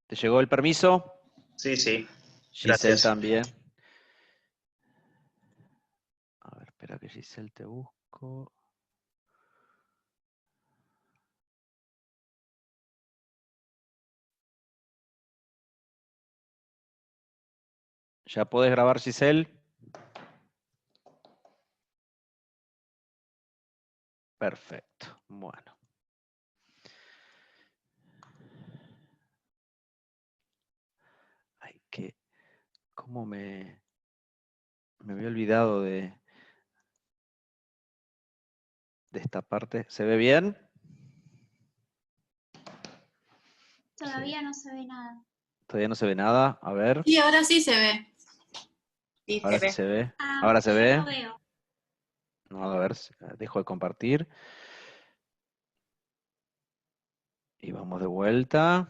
¿Te llegó el permiso? Sí, sí. Giselle Gracias. también. A ver, espera que Giselle te busco. ¿Ya podés grabar, Giselle? Perfecto. Bueno. Ay, ¿cómo me había olvidado de esta parte? ¿Se ve bien? Todavía Sí. no se ve nada. Todavía no se ve nada. A ver. Sí, ahora sí se ve. Sí, Ahora se sí ve. se ve. Ah, Ahora se yo ve. no veo. No, a ver, dejo de compartir. Y vamos de vuelta.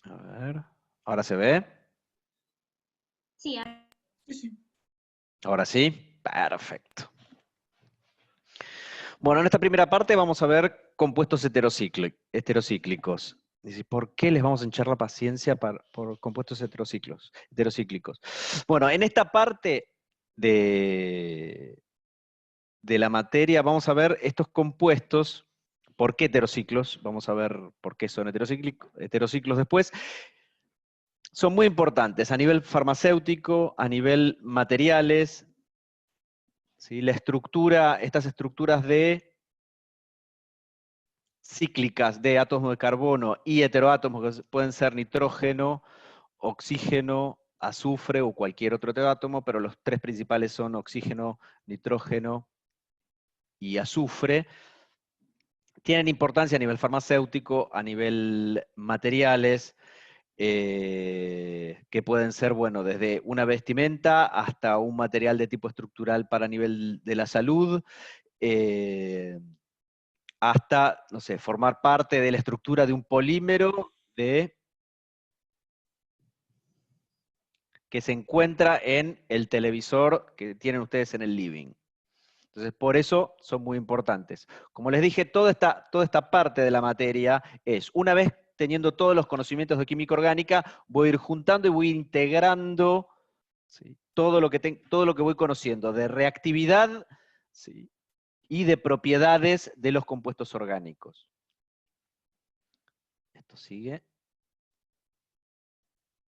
A ver. ¿Ahora se ve? Sí, Ahora sí. Perfecto. Bueno, en esta primera parte vamos a ver compuestos heterocíclicos. Dice, ¿por qué les vamos a hinchar la paciencia por compuestos heterocíclicos? Bueno, en esta parte de la materia vamos a ver estos compuestos. ¿Por qué heterociclos? Vamos a ver por qué son heterociclos después. Son muy importantes a nivel farmacéutico, a nivel materiales, ¿sí? La estructura, estas estructuras cíclicas de átomos de carbono y heteroátomos, que pueden ser nitrógeno, oxígeno, azufre o cualquier otro heteroátomo, pero los tres principales son oxígeno, nitrógeno y azufre. Tienen importancia a nivel farmacéutico, a nivel materiales, que pueden ser, bueno, desde una vestimenta hasta un material de tipo estructural para nivel de la salud, hasta, no sé, formar parte de la estructura de un polímero que se encuentra en el televisor que tienen ustedes en el living. Entonces, por eso son muy importantes. Como les dije, toda esta parte de la materia es, una vez teniendo todos los conocimientos de química orgánica, voy a ir juntando y voy a ir integrando, ¿sí?, todo lo que voy conociendo de reactividad, ¿sí?, y de propiedades de los compuestos orgánicos. Esto sigue.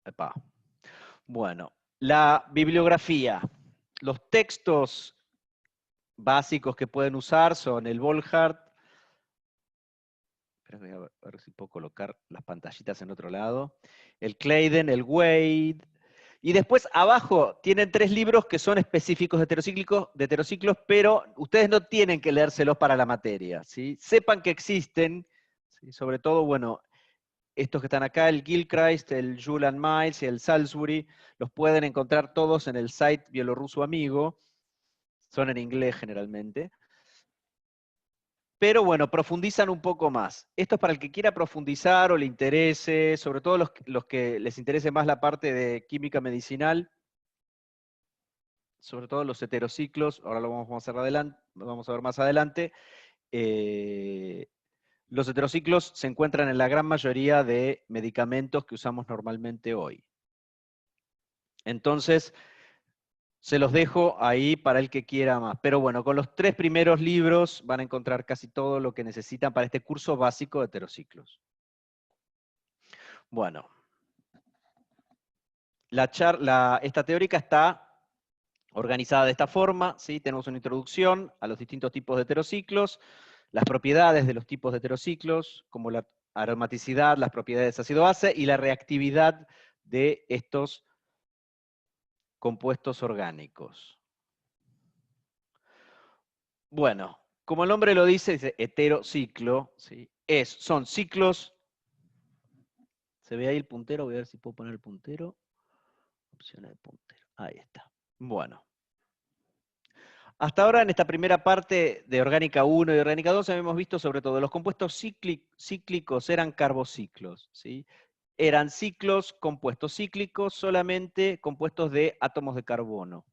Epa. Bueno, la bibliografía. Los textos básicos que pueden usar son el Volhard. Espera, voy a ver si puedo colocar las pantallitas en otro lado. El Claydon, el Wade. Y después abajo tienen 3 libros que son específicos de heterociclos, pero ustedes no tienen que leérselos para la materia, ¿sí? Sepan que existen, ¿sí? Sobre todo, bueno, estos que están acá, el Gilchrist, el Julian Miles y el Salisbury, los pueden encontrar todos en el site Bielorruso Amigo. Son en inglés generalmente. Pero bueno, profundizan un poco más. Esto es para el que quiera profundizar o le interese, sobre todo los que les interese más la parte de química medicinal, sobre todo los heterociclos, ahora lo vamos a ver más adelante. Los heterociclos se encuentran en la gran mayoría de medicamentos que usamos normalmente hoy. Entonces, se los dejo ahí para el que quiera más. Pero bueno, con los 3 primeros libros van a encontrar casi todo lo que necesitan para este curso básico de heterociclos. Bueno, esta teórica está organizada de esta forma, ¿sí? Tenemos una introducción a los distintos tipos de heterociclos, las propiedades de los tipos de heterociclos, como la aromaticidad, las propiedades ácido-base y la reactividad de estos compuestos orgánicos. Bueno, como el nombre lo dice heterociclo, ¿sí? Son ciclos. ¿Se ve ahí el puntero? Voy a ver si puedo poner el puntero. Opciones de puntero. Ahí está. Bueno. Hasta ahora en esta primera parte de orgánica 1 y orgánica 2 habíamos visto sobre todo los compuestos cíclicos eran carbociclos, ¿sí? eran ciclos compuestos cíclicos, solamente compuestos de átomos de carbono.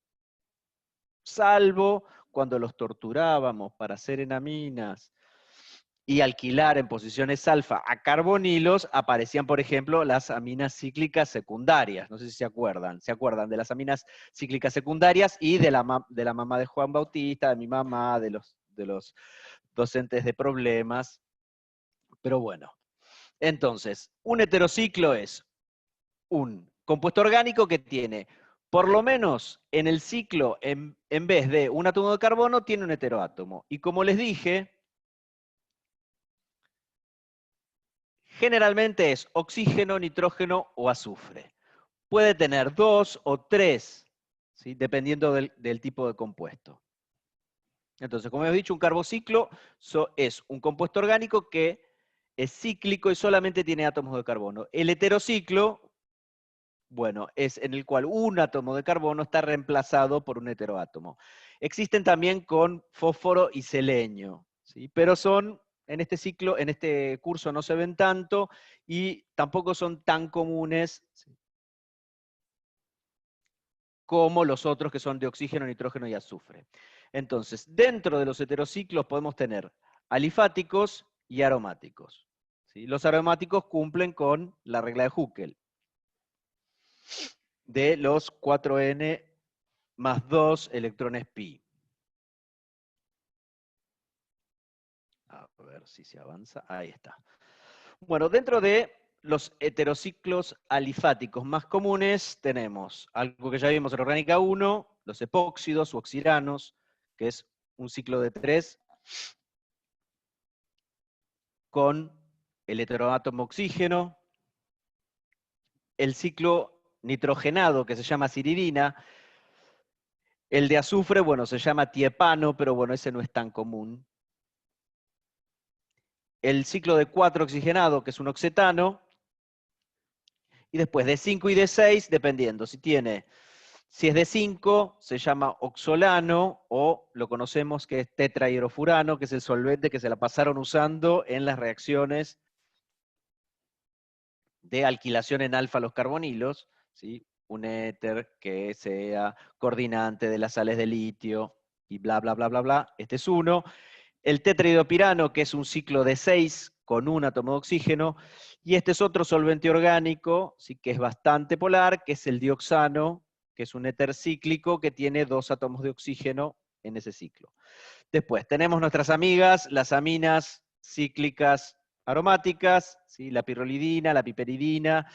Salvo cuando los torturábamos para hacer enaminas y alquilar en posiciones alfa a carbonilos, aparecían, por ejemplo, las aminas cíclicas secundarias. No sé si se acuerdan. ¿Se acuerdan de las aminas cíclicas secundarias y de la mamá de Juan Bautista, de mi mamá, de los docentes de problemas? Pero bueno. Entonces, un heterociclo es un compuesto orgánico que tiene, por lo menos en el ciclo, en vez de un átomo de carbono, tiene un heteroátomo. Y como les dije, generalmente es oxígeno, nitrógeno o azufre. Puede tener 2 o 3, ¿sí? Dependiendo del tipo de compuesto. Entonces, como hemos dicho, un carbociclo es un compuesto orgánico que es cíclico y solamente tiene átomos de carbono. El heterociclo, bueno, es en el cual un átomo de carbono está reemplazado por un heteroátomo. Existen también con fósforo y selenio, ¿sí? Pero en este ciclo, en este curso no se ven tanto y tampoco son tan comunes, ¿sí?, como los otros que son de oxígeno, nitrógeno y azufre. Entonces, dentro de los heterociclos podemos tener alifáticos y aromáticos, ¿sí? Los aromáticos cumplen con la regla de Huckel de los 4n más 2 electrones pi. A ver si se avanza. Ahí está. Bueno, dentro de los heterociclos alifáticos más comunes tenemos algo que ya vimos en orgánica 1, los epóxidos u oxiranos, que es un ciclo de 3 con el heteroátomo oxígeno. El ciclo nitrogenado, que se llama ciridina. El de azufre, bueno, se llama tiepano, pero bueno, ese no es tan común. El ciclo de 4 oxigenado, que es un oxetano. Y después de 5 y de 6, dependiendo. Si es de 5, se llama oxolano, o lo conocemos que es tetrahidrofurano, que es el solvente que se la pasaron usando en las reacciones de alquilación en alfa a los carbonilos, ¿sí? Un éter que sea coordinante de las sales de litio, y bla, bla, bla, bla, bla. Este es uno. El tetrahidropirano, que es un ciclo de 6 con un átomo de oxígeno, y este es otro solvente orgánico, ¿sí?, que es bastante polar, que es el dioxano, que es un éter cíclico que tiene 2 átomos de oxígeno en ese ciclo. Después tenemos nuestras amigas, las aminas cíclicas aromáticas, ¿sí?, la pirrolidina, la piperidina,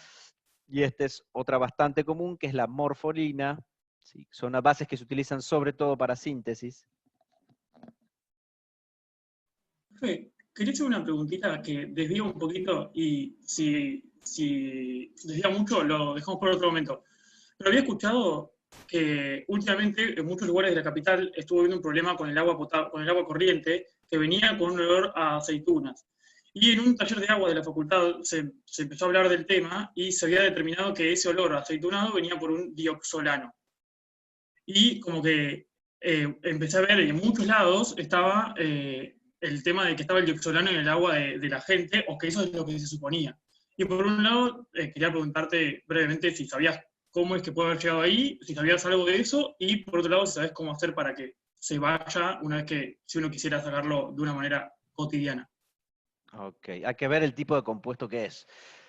y esta es otra bastante común, que es la morfolina, ¿sí? Son las bases que se utilizan sobre todo para síntesis. Profe, quería hacer una preguntita que desvía un poquito y si desvía mucho lo dejamos por otro momento. Pero había escuchado que últimamente en muchos lugares de la capital estuvo habiendo un problema con el agua con el agua corriente que venía con un olor a aceitunas. Y en un taller de agua de la facultad se empezó a hablar del tema y se había determinado que ese olor a aceitunado venía por un dioxolano. Y como que empecé a ver en muchos lados estaba el tema de que estaba el dioxolano en el agua de la gente, o que eso es lo que se suponía. Y por un lado, quería preguntarte brevemente si sabías cómo es que puede haber llegado ahí, si sabías algo de eso, y por otro lado, si sabes cómo hacer para que se vaya una vez que, si uno quisiera sacarlo de una manera cotidiana. Ok, hay que ver el tipo de compuesto que es.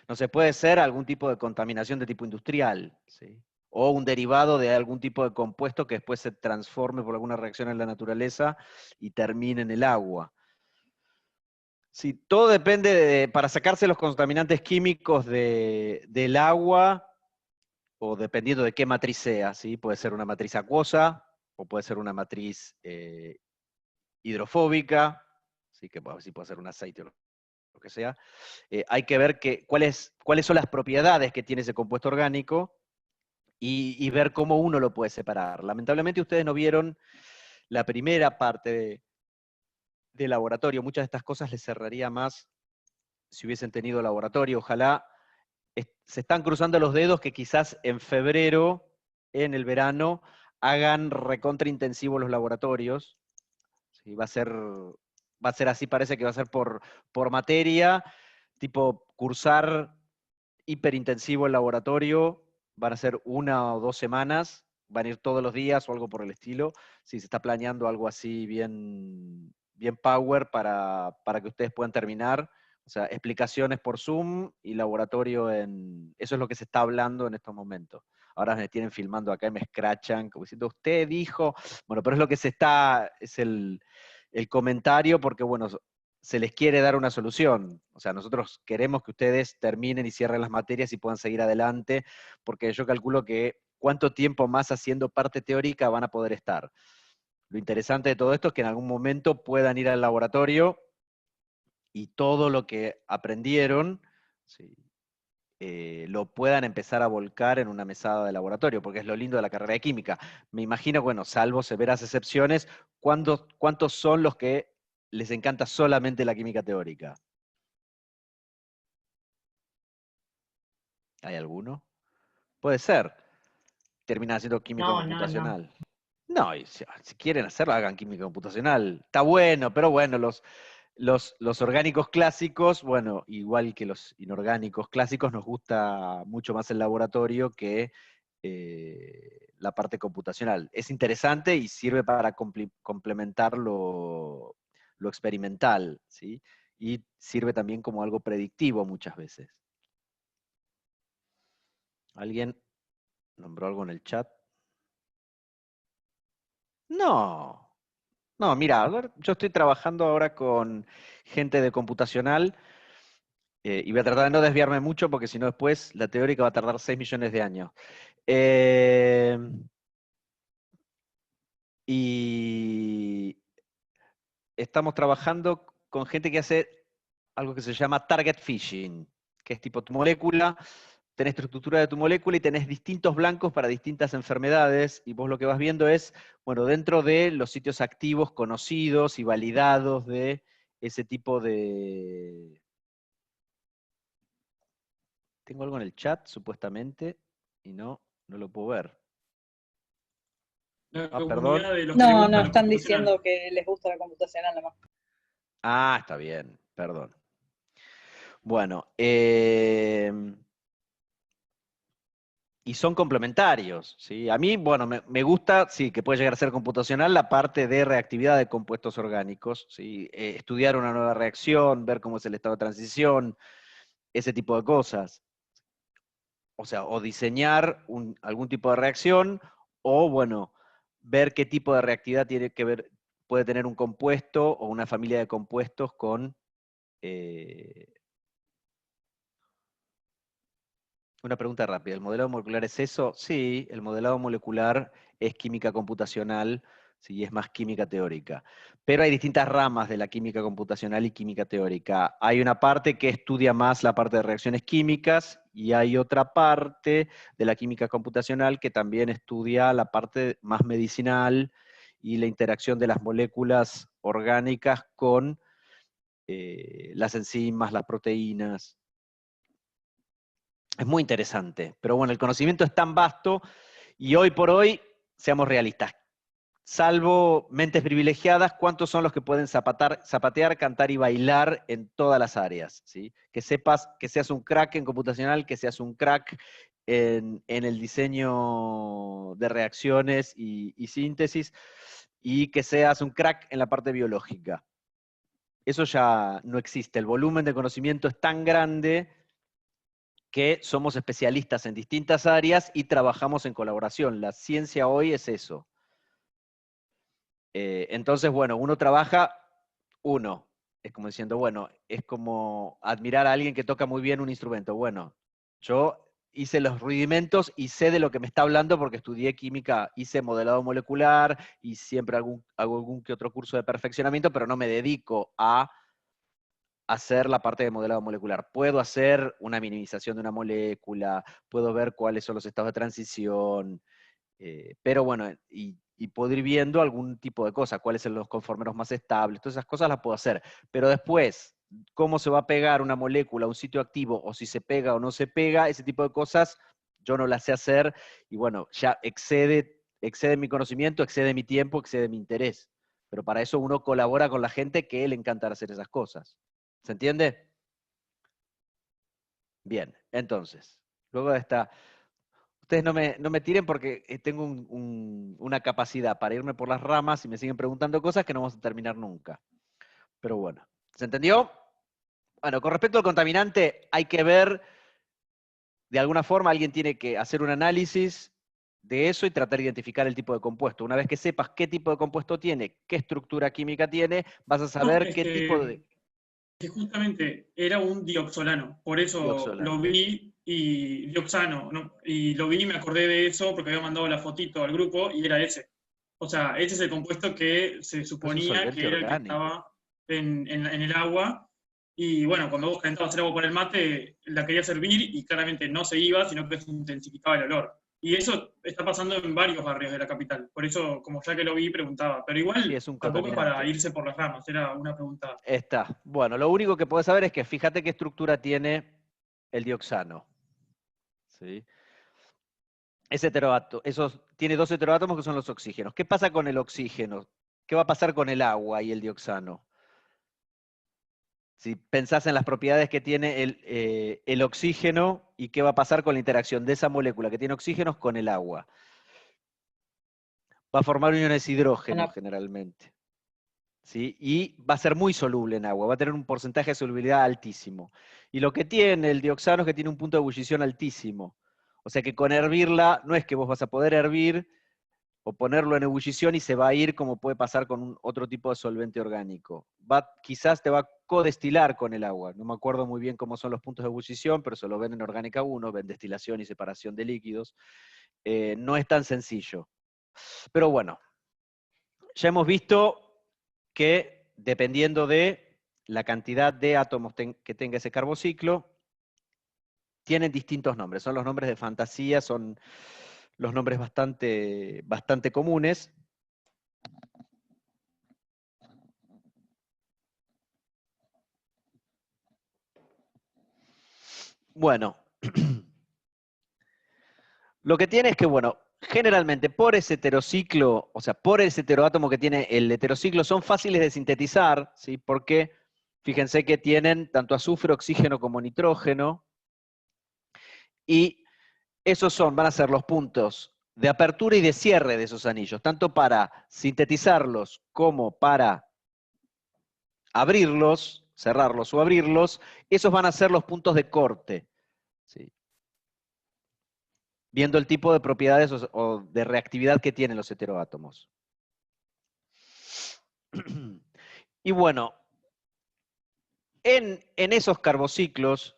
No se puede ser algún tipo de contaminación de tipo industrial, ¿sí?, o un derivado de algún tipo de compuesto que después se transforme por alguna reacción en la naturaleza y termine en el agua. Sí, todo depende para sacarse los contaminantes químicos del agua, o dependiendo de qué matriz sea, ¿sí? Puede ser una matriz acuosa, o puede ser una matriz hidrofóbica, ¿sí?, que sí puede ser un aceite o lo que sea. Hay que ver cuáles son las propiedades que tiene ese compuesto orgánico y ver cómo uno lo puede separar. Lamentablemente ustedes no vieron la primera parte de laboratorio. Muchas de estas cosas les cerraría más si hubiesen tenido laboratorio. Ojalá. Se están cruzando los dedos que quizás en febrero, en el verano, hagan recontraintensivos los laboratorios. ¿Sí? Va a ser así, parece que va a ser por materia, tipo cursar hiperintensivo el laboratorio, van a ser 1 o 2 semanas, van a ir todos los días o algo por el estilo. Sí, se está planeando algo así bien, bien power para que ustedes puedan terminar. O sea, explicaciones por Zoom y laboratorio en... Eso es lo que se está hablando en estos momentos. Ahora me tienen filmando acá y me escrachan, como diciendo, usted dijo... Bueno, pero es lo que se está... Es el comentario porque, bueno, se les quiere dar una solución. O sea, nosotros queremos que ustedes terminen y cierren las materias y puedan seguir adelante, porque yo calculo que cuánto tiempo más haciendo parte teórica van a poder estar. Lo interesante de todo esto es que en algún momento puedan ir al laboratorio y todo lo que aprendieron, sí, lo puedan empezar a volcar en una mesada de laboratorio, porque es lo lindo de la carrera de química. Me imagino, bueno, salvo severas excepciones, ¿cuántos son los que les encanta solamente la química teórica? ¿Hay alguno? Puede ser. Termina haciendo química No. computacional. No, y si quieren hacerlo, hagan química computacional. Está bueno, pero bueno, los orgánicos clásicos, bueno, igual que los inorgánicos clásicos, nos gusta mucho más el laboratorio que la parte computacional. Es interesante y sirve para complementar lo experimental, ¿sí? Y sirve también como algo predictivo muchas veces. ¿Alguien nombró algo en el chat? No. No, mira, a ver, yo estoy trabajando ahora con gente de computacional y voy a tratar de no desviarme mucho porque si no después la teórica va a tardar 6 millones de años. Eh, y estamos trabajando con gente que hace algo que se llama target fishing, que es tipo tu molécula, tenés tu estructura de tu molécula y tenés distintos blancos para distintas enfermedades, y vos lo que vas viendo es, bueno, dentro de los sitios activos conocidos y validados de ese tipo de... Tengo algo en el chat, supuestamente, y no lo puedo ver. La Perdón. comunidad de los que les No, gusta no, lo están computacional. diciendo que les gusta la computacional nomás. Ah, está bien, perdón. Bueno, y son complementarios, ¿sí? A mí, bueno, me gusta, sí, que puede llegar a ser computacional la parte de reactividad de compuestos orgánicos, ¿sí? Estudiar una nueva reacción, ver cómo es el estado de transición, ese tipo de cosas. O sea, o diseñar algún tipo de reacción, o, bueno, ver qué tipo de reactividad tiene que ver, puede tener un compuesto o una familia de compuestos con... Una pregunta rápida, ¿el modelado molecular es eso? Sí, el modelado molecular es química computacional, sí, es más química teórica. Pero hay distintas ramas de la química computacional y química teórica. Hay una parte que estudia más la parte de reacciones químicas y hay otra parte de la química computacional que también estudia la parte más medicinal y la interacción de las moléculas orgánicas con las enzimas, las proteínas. Es muy interesante, pero bueno, el conocimiento es tan vasto y hoy por hoy, seamos realistas, salvo mentes privilegiadas, ¿cuántos son los que pueden zapatear, cantar y bailar en todas las áreas? ¿Sí? Que sepas, que seas un crack en computacional, que seas un crack en el diseño de reacciones y síntesis, y que seas un crack en la parte biológica. Eso ya no existe. El volumen de conocimiento es tan grande que somos especialistas en distintas áreas y trabajamos en colaboración. La ciencia hoy es eso. Entonces, bueno, es como diciendo, bueno, es como admirar a alguien que toca muy bien un instrumento. Bueno, yo hice los rudimentos y sé de lo que me está hablando porque estudié química, hice modelado molecular y siempre hago algún que otro curso de perfeccionamiento, pero no me dedico a hacer la parte de modelado molecular. Puedo hacer una minimización de una molécula, puedo ver cuáles son los estados de transición, pero bueno, y puedo ir viendo algún tipo de cosa, cuáles son los conformeros más estables, todas esas cosas las puedo hacer. Pero después, cómo se va a pegar una molécula a un sitio activo, o si se pega o no se pega, ese tipo de cosas, yo no las sé hacer, y bueno, ya excede mi conocimiento, excede mi tiempo, excede mi interés. Pero para eso uno colabora con la gente que le encanta hacer esas cosas. ¿Se entiende? Bien, entonces, luego de esta... Ustedes no me tiren porque tengo una capacidad para irme por las ramas y me siguen preguntando cosas que no vamos a terminar nunca. Pero bueno, ¿se entendió? Bueno, con respecto al contaminante, hay que ver, de alguna forma, alguien tiene que hacer un análisis de eso y tratar de identificar el tipo de compuesto. Una vez que sepas qué tipo de compuesto tiene, qué estructura química tiene, vas a No, saber qué tipo de que justamente era un dioxolano, por eso lo dioxolano. vi y dioxano, ¿no? Y lo vi y me acordé de eso porque había mandado la fotito al grupo y era ese. O sea, ese es el compuesto que se Es un suponía solvente que era el que orgánico. estaba en el agua. Y bueno, cuando vos calentabas el agua por el mate, la querías hervir y claramente no se iba, sino que se intensificaba el olor. Y eso está pasando en varios barrios de la capital. Por eso, como ya que lo vi, preguntaba. Pero Sí, igual, es un tampoco es para contaminante. irse por las ramas, era una pregunta. Está. Bueno, lo único que puedes saber es que fíjate qué estructura tiene el dioxano. ¿Sí? Tiene dos heteroátomos que son los oxígenos. ¿Qué pasa con el oxígeno? ¿Qué va a pasar con el agua y el dioxano? Si pensás en las propiedades que tiene el oxígeno y qué va a pasar con la interacción de esa molécula que tiene oxígenos con el agua. Va a formar iones hidrógeno Una- generalmente. ¿Sí? Y va a ser muy soluble en agua, va a tener un porcentaje de solubilidad altísimo. Y lo que tiene el dioxano es que tiene un punto de ebullición altísimo. O sea que con hervirla, no es que vos vas a poder hervir o ponerlo en ebullición y se va a ir como puede pasar con otro tipo de solvente orgánico. Quizás te va a codestilar con el agua. No me acuerdo muy bien cómo son los puntos de ebullición, pero eso lo ven en Orgánica 1, ven destilación y separación de líquidos. No es tan sencillo. Pero bueno, ya hemos visto que dependiendo de la cantidad de átomos que tenga ese carbociclo, tienen distintos nombres. Son los nombres de fantasía, son los nombres bastante comunes. Bueno, lo que tiene es que, bueno, generalmente por ese heterociclo, o sea, por ese heteroátomo que tiene el heterociclo, son fáciles de sintetizar, ¿sí? Porque fíjense que tienen tanto azufre, oxígeno como nitrógeno, y esos van a ser los puntos de apertura y de cierre de esos anillos, tanto para sintetizarlos como para abrirlos, cerrarlos o abrirlos, esos van a ser los puntos de corte, ¿sí? Viendo el tipo de propiedades o de reactividad que tienen los heteroátomos. Y bueno, en esos carbociclos,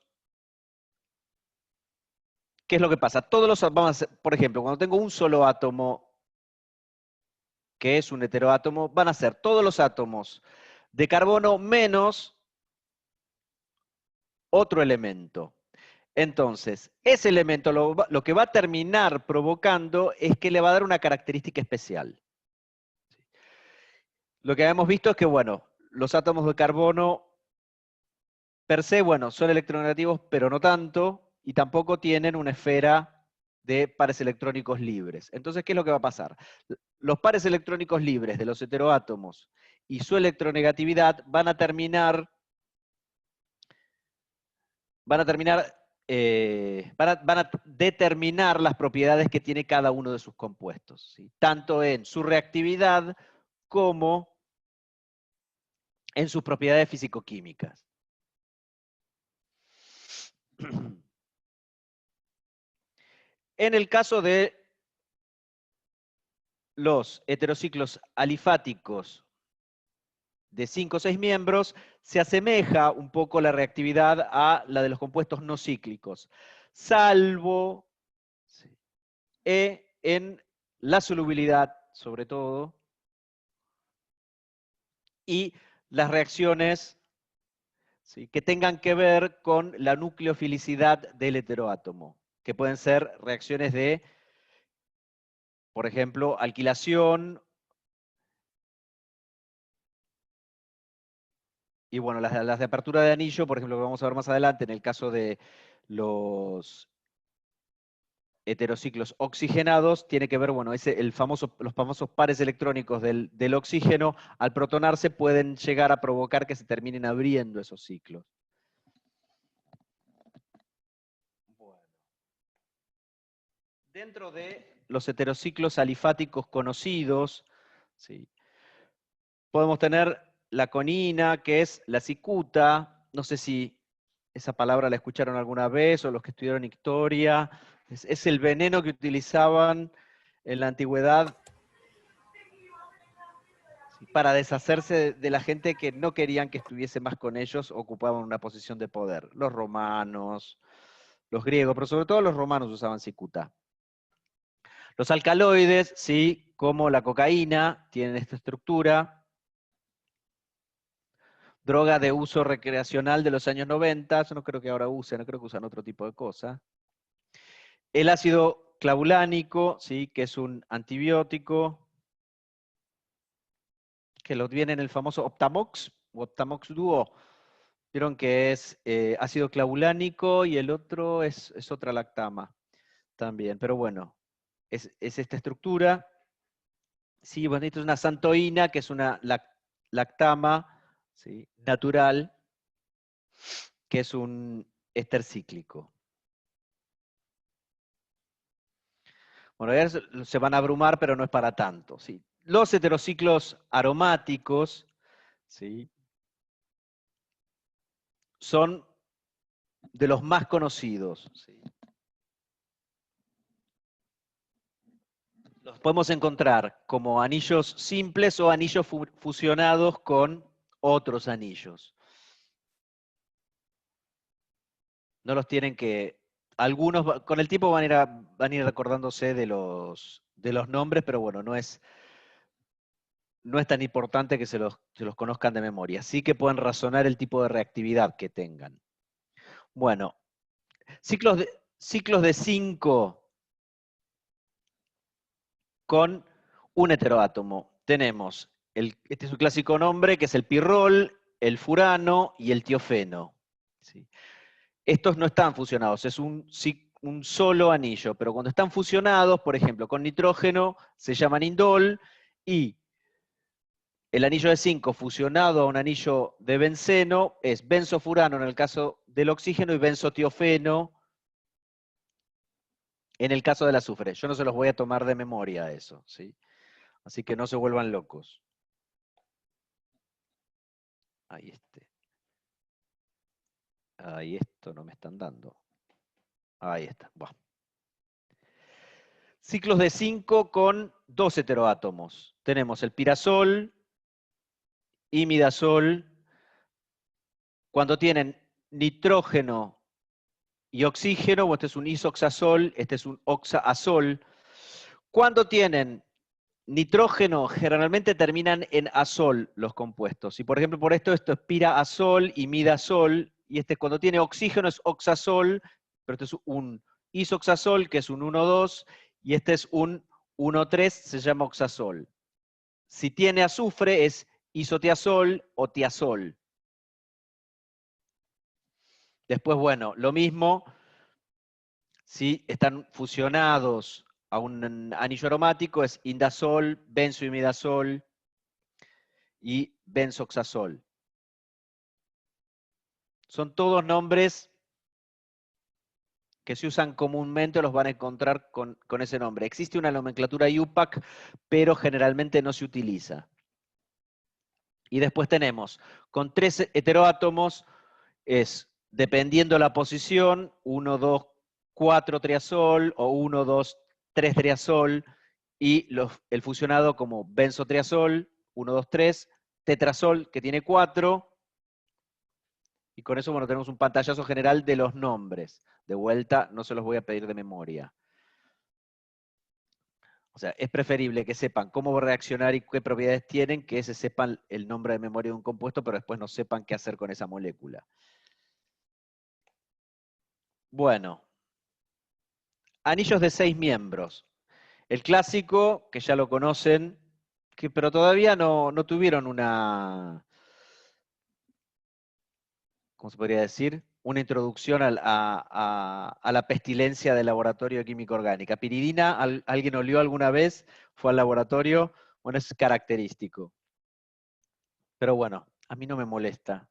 ¿qué es lo que pasa? Por ejemplo, cuando tengo un solo átomo, que es un heteroátomo, van a ser todos los átomos de carbono menos otro elemento. Entonces, ese elemento lo que va a terminar provocando es que le va a dar una característica especial. Lo que habíamos visto es que, bueno, los átomos de carbono per se, bueno, son electronegativos, pero no tanto, y tampoco tienen una esfera de pares electrónicos libres. Entonces, ¿qué es lo que va a pasar? Los pares electrónicos libres de los heteroátomos y su electronegatividad van a determinar las propiedades que tiene cada uno de sus compuestos, ¿sí? Tanto en su reactividad como en sus propiedades físico-químicas. En el caso de los heterociclos alifáticos de 5 o 6 miembros, se asemeja un poco la reactividad a la de los compuestos no cíclicos, salvo en la solubilidad, sobre todo, y las reacciones, ¿sí?, que tengan que ver con la nucleofilicidad del heteroátomo, que pueden ser reacciones de, por ejemplo, alquilación. Y bueno, las de apertura de anillo, por ejemplo, que vamos a ver más adelante, en el caso de los heterociclos oxigenados, tiene que ver, bueno, los famosos pares electrónicos del oxígeno, al protonarse pueden llegar a provocar que se terminen abriendo esos ciclos. Dentro de los heterociclos alifáticos conocidos, ¿sí? Podemos tener la conina, que es la cicuta. No sé si esa palabra la escucharon alguna vez o los que estudiaron historia. Es el veneno que utilizaban en la antigüedad para deshacerse de la gente que no querían que estuviese más con ellos, ocupaban una posición de poder. Los romanos, los griegos, pero sobre todo los romanos usaban cicuta. Los alcaloides, sí, como la cocaína, tienen esta estructura. Droga de uso recreacional de los años 90, yo no creo que ahora usen, no creo que usan otro tipo de cosa. El ácido clavulánico, sí, que es un antibiótico, que lo viene en el famoso Optamox, o Optamox Duo. Vieron que es ácido clavulánico y el otro es otra lactama también, pero bueno, es esta estructura. Sí, bueno, esto es una santoína, que es una lactama, ¿sí?, natural, que es un éster cíclico. Bueno, ya se van a abrumar, pero no es para tanto, ¿sí? Los heterociclos aromáticos, ¿sí?, son de los más conocidos, ¿sí? Los podemos encontrar como anillos simples o anillos fusionados con otros anillos. No los tienen que... Algunos con el tiempo van a ir recordándose de los nombres, pero bueno, no es tan importante que se los conozcan de memoria. Sí que pueden razonar el tipo de reactividad que tengan. Bueno, ciclos de 5 con un heteroátomo. Tenemos, este es un clásico nombre, que es el pirrol, el furano y el tiofeno. ¿Sí? Estos no están fusionados, es un solo anillo, pero cuando están fusionados, por ejemplo, con nitrógeno, se llaman indol, y el anillo de 5 fusionado a un anillo de benceno es benzofurano en el caso del oxígeno y benzotiofeno en el caso del azufre. Yo no se los voy a tomar de memoria eso, ¿sí? Así que no se vuelvan locos. Ahí esto no me están dando. Ahí está. Bueno. Ciclos de 5 con 2 heteroátomos. Tenemos el pirazol, imidazol. Cuando tienen nitrógeno y oxígeno, o este es un isoxazol, este es un oxaazol. Cuando tienen nitrógeno, generalmente terminan en azol los compuestos. Y por ejemplo, por esto es piraazol y midazol, y cuando tiene oxígeno es oxazol, pero este es un isoxazol, que es un 1,2, y este es un 1,3, se llama oxazol. Si tiene azufre es isotiazol o tiazol. Después, bueno, lo mismo, si están fusionados a un anillo aromático, es indazol, benzoimidazol y benzoxazol. Son todos nombres que se usan comúnmente, los van a encontrar con ese nombre. Existe una nomenclatura IUPAC, pero generalmente no se utiliza. Y después tenemos, con 3 heteroátomos, es, dependiendo la posición, 1, 2, 4 triazol, o 1, 2, 3 triazol, y el fusionado como benzotriazol, 1, 2, 3, tetrazol, que tiene 4, y con eso, bueno, tenemos un pantallazo general de los nombres. De vuelta, no se los voy a pedir de memoria. O sea, es preferible que sepan cómo reaccionar y qué propiedades tienen, que se sepan el nombre de memoria de un compuesto, pero después no sepan qué hacer con esa molécula. Bueno, anillos de 6 miembros. El clásico, que ya lo conocen, pero todavía no tuvieron una, ¿cómo se podría decir? Una introducción a la pestilencia del laboratorio de química orgánica. Piridina, ¿alguien olió alguna vez? ¿Fue al laboratorio? Bueno, es característico. Pero bueno, a mí no me molesta.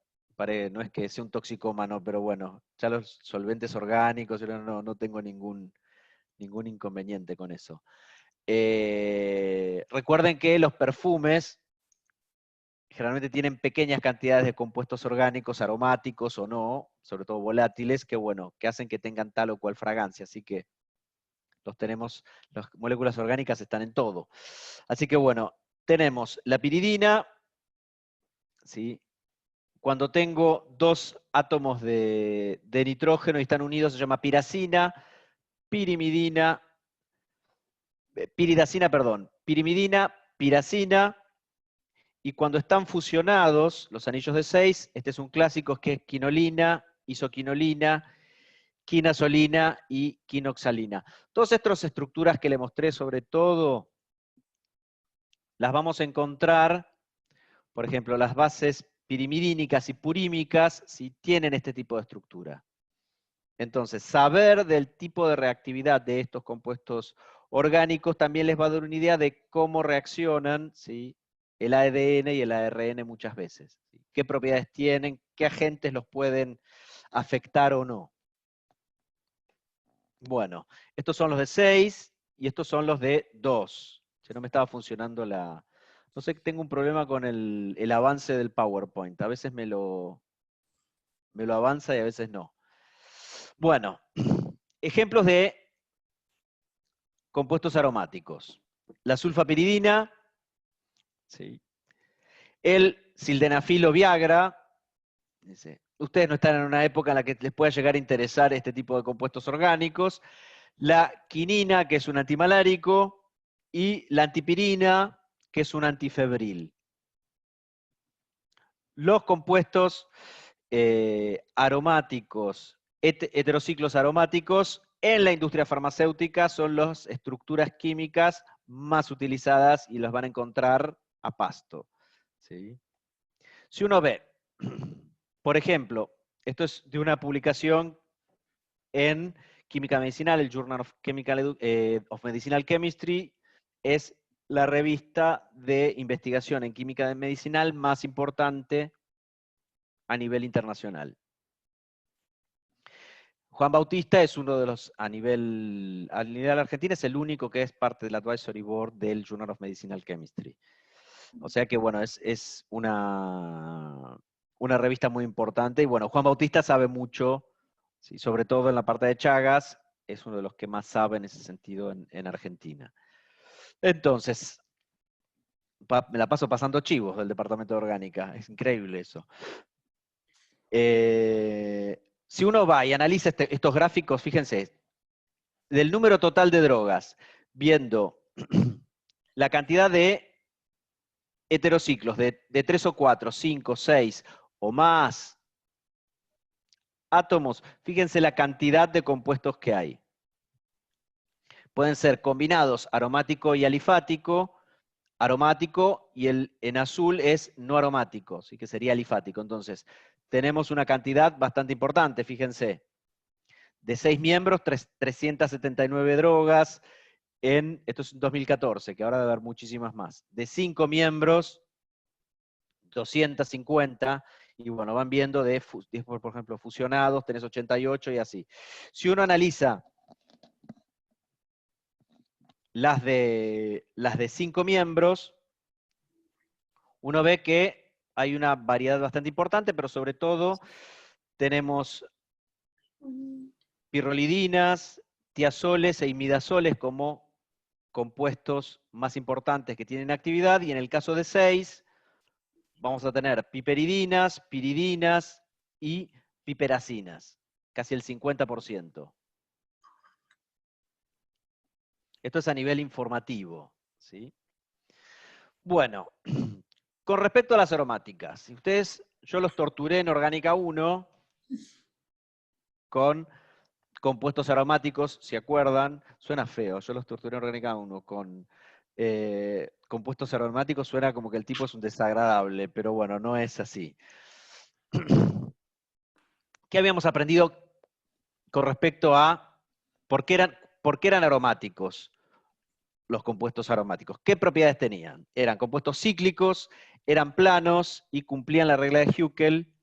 No es que sea un toxicómano, pero bueno, ya los solventes orgánicos, yo no tengo ningún ningún inconveniente con eso. Recuerden que los perfumes generalmente tienen pequeñas cantidades de compuestos orgánicos, aromáticos o no, sobre todo volátiles, que bueno, que hacen que tengan tal o cual fragancia, así que las moléculas orgánicas están en todo. Así que bueno, tenemos la piridina, ¿sí? Cuando tengo dos átomos de nitrógeno y están unidos se llama piridacina, pirimidina, piracina, y cuando están fusionados, los anillos de 6, este es un clásico que es quinolina, isoquinolina, quinazolina y quinoxalina. Todas estas estructuras que le mostré, sobre todo, las vamos a encontrar, por ejemplo, las bases pirimidínicas y purímicas, si tienen este tipo de estructura. Entonces, saber del tipo de reactividad de estos compuestos orgánicos también les va a dar una idea de cómo reaccionan, ¿sí?, el ADN y el ARN muchas veces. ¿Sí? ¿Qué propiedades tienen? ¿Qué agentes los pueden afectar o no? Bueno, estos son los de 6 y estos son los de 2. Si no me estaba funcionando la... No sé, tengo un problema con el avance del PowerPoint. A veces me lo avanza y a veces no. Bueno, ejemplos de compuestos aromáticos. La sulfapiridina, ¿sí?, el sildenafilo Viagra. Dice, ustedes no están en una época en la que les pueda llegar a interesar este tipo de compuestos orgánicos. La quinina, que es un antimalárico, y la antipirina, que es un antifebril. Los compuestos aromáticos, heterociclos aromáticos, en la industria farmacéutica son las estructuras químicas más utilizadas y las van a encontrar a pasto. ¿Sí? Si uno ve, por ejemplo, esto es de una publicación en Química Medicinal, el Journal of Medicinal Chemistry, es la revista de investigación en química medicinal más importante a nivel internacional. Juan Bautista es uno de los, a nivel argentino, es el único que es parte del Advisory Board del Journal of Medicinal Chemistry. O sea que, bueno, es una revista muy importante. Y bueno, Juan Bautista sabe mucho, ¿sí?, sobre todo en la parte de Chagas, es uno de los que más sabe en ese sentido en Argentina. Entonces, me la paso pasando chivos del Departamento de Orgánica, es increíble eso. Si uno va y analiza estos gráficos, fíjense, del número total de drogas, viendo la cantidad de heterociclos de 3 o 4, 5, 6 o más átomos, fíjense la cantidad de compuestos que hay. Pueden ser combinados aromático y alifático, aromático y en azul es no aromático, así que sería alifático. Entonces, tenemos una cantidad bastante importante, fíjense. De 6 miembros, 379 drogas, esto es en 2014, que ahora debe haber muchísimas más. De 5 miembros, 250, y bueno, van viendo por ejemplo, fusionados, tenés 88 y así. Si uno analiza las de 5 miembros, uno ve que hay una variedad bastante importante, pero sobre todo tenemos pirrolidinas, tiazoles e imidazoles como compuestos más importantes que tienen actividad, y en el caso de 6, vamos a tener piperidinas, piridinas y piperacinas, casi el 50%. Esto es a nivel informativo, ¿sí? Bueno, con respecto a las aromáticas, yo los torturé en Orgánica 1 con compuestos aromáticos, ¿se acuerdan? Suena feo, yo los torturé en Orgánica 1 con compuestos aromáticos, suena como que el tipo es un desagradable, pero bueno, no es así. ¿Qué habíamos aprendido con respecto a por qué eran aromáticos los compuestos aromáticos? ¿Qué propiedades tenían? Eran compuestos cíclicos, eran planos y cumplían la regla de Huckel,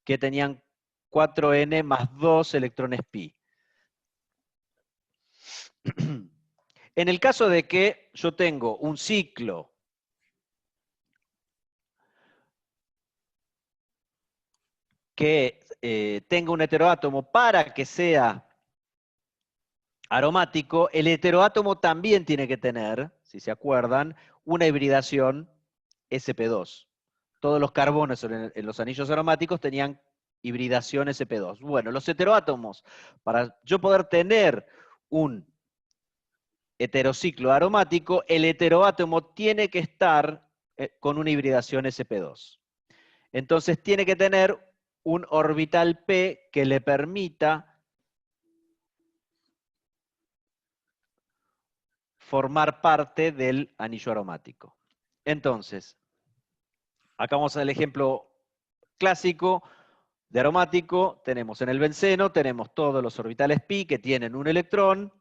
que tenían 4n más 2 electrones pi. En el caso de que yo tengo un ciclo que tenga un heteroátomo para que sea aromático, el heteroátomo también tiene que tener, si se acuerdan, una hibridación sp2. Todos los carbonos en los anillos aromáticos tenían hibridación sp2. Bueno, los heteroátomos, para yo poder tener un heterociclo aromático, el heteroátomo tiene que estar con una hibridación sp2. Entonces tiene que tener un orbital p que le permita formar parte del anillo aromático. Entonces, acá vamos al ejemplo clásico de aromático. Tenemos en el benceno, tenemos todos los orbitales pi que tienen un electrón